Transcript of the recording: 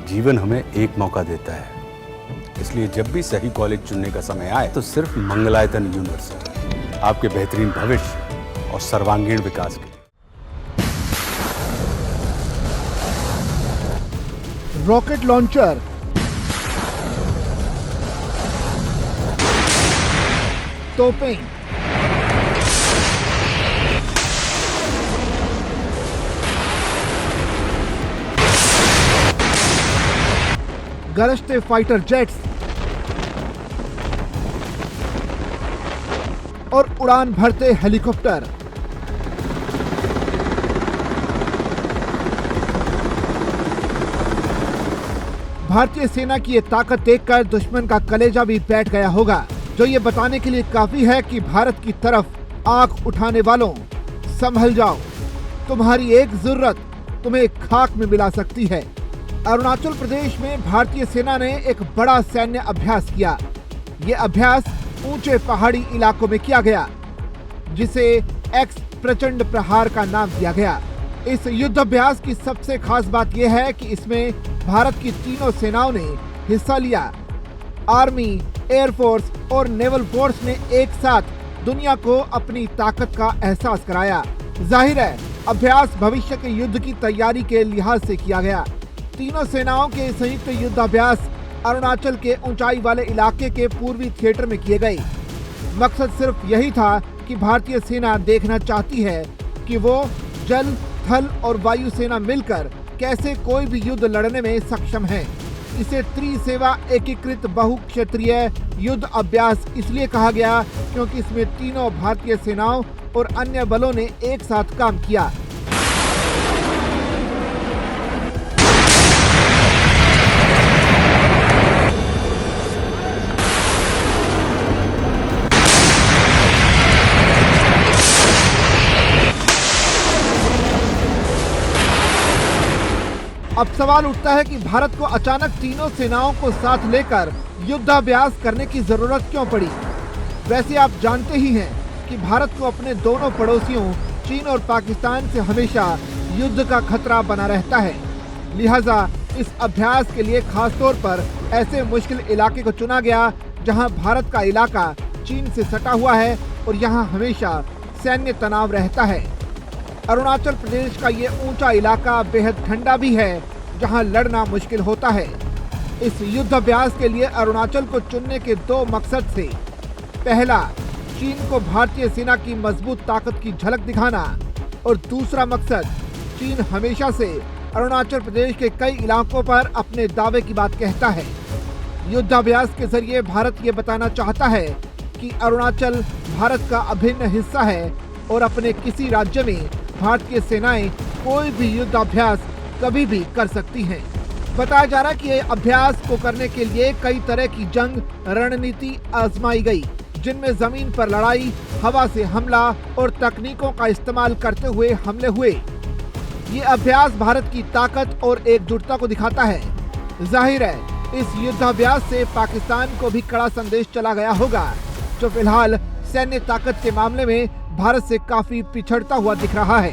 जीवन हमें एक मौका देता है, इसलिए जब भी सही कॉलेज चुनने का समय आए तो सिर्फ मंगलायतन यूनिवर्सिटी आपके बेहतरीन भविष्य और सर्वांगीण विकास के लिए। रॉकेट लॉन्चर, तोपें, गरजते फाइटर जेट्स और उड़ान भरते हेलीकॉप्टर। भारतीय सेना की ये ताकत देखकर दुश्मन का कलेजा भी बैठ गया होगा, जो ये बताने के लिए काफी है कि भारत की तरफ आंख उठाने वालों, संभल जाओ, तुम्हारी एक जरूरत तुम्हें खाक में मिला सकती है। अरुणाचल प्रदेश में भारतीय सेना ने एक बड़ा सैन्य अभ्यास किया। ये अभ्यास ऊंचे पहाड़ी इलाकों में किया गया, जिसे एक्स प्रचंड प्रहार का नाम दिया गया। इस युद्ध अभ्यास की सबसे खास बात यह है कि इसमें भारत की तीनों सेनाओं ने हिस्सा लिया। आर्मी, एयरफोर्स और नेवल फोर्स ने एक साथ दुनिया को अपनी ताकत का एहसास कराया। जाहिर है, अभ्यास भविष्य के युद्ध की तैयारी के लिहाज से किया गया। तीनों सेनाओं के संयुक्त युद्धाभ्यास अरुणाचल के ऊंचाई वाले इलाके के पूर्वी थिएटर में किए गए। मकसद सिर्फ यही था कि भारतीय सेना देखना चाहती है कि वो जल, थल और वायु सेना मिलकर कैसे कोई भी युद्ध लड़ने में सक्षम है। इसे त्रिसेवा एकीकृत बहुक्षेत्रीय युद्ध अभ्यास इसलिए कहा गया क्योंकि इसमें तीनों भारतीय सेनाओं और अन्य बलों ने एक साथ काम किया। अब सवाल उठता है कि भारत को अचानक तीनों सेनाओं को साथ लेकर युद्धाभ्यास करने की जरूरत क्यों पड़ी। वैसे आप जानते ही हैं कि भारत को अपने दोनों पड़ोसियों चीन और पाकिस्तान से हमेशा युद्ध का खतरा बना रहता है। लिहाजा इस अभ्यास के लिए खासतौर पर ऐसे मुश्किल इलाके को चुना गया जहां भारत का इलाका चीन से सटा हुआ है और यहां हमेशा सैन्य तनाव रहता है। अरुणाचल प्रदेश का ये ऊंचा इलाका बेहद ठंडा भी है, जहां लड़ना मुश्किल होता है। इस युद्धाभ्यास के लिए अरुणाचल को चुनने के दो मकसद थे। पहला, चीन को भारतीय सेना की मजबूत ताकत की झलक दिखाना, और दूसरा मकसद, चीन हमेशा से अरुणाचल प्रदेश के कई इलाकों पर अपने दावे की बात कहता है। युद्धाभ्यास के जरिए भारत ये बताना चाहता है कि अरुणाचल भारत का अभिन्न हिस्सा है और अपने किसी राज्य में भारतीय सेनाएं कोई भी युद्धाभ्यास कभी भी कर सकती हैं। बताया जा रहा है कि ये अभ्यास को करने के लिए कई तरह की जंग रणनीति आजमाई गई, जिनमें जमीन पर लड़ाई, हवा से हमला और तकनीकों का इस्तेमाल करते हुए हमले हुए। ये अभ्यास भारत की ताकत और एकजुटता को दिखाता है। जाहिर है, इस युद्धाभ्यास से पाकिस्तान को भी कड़ा संदेश चला गया होगा, जो फिलहाल सैन्य ताकत के मामले में भारत से काफी पिछड़ता हुआ दिख रहा है।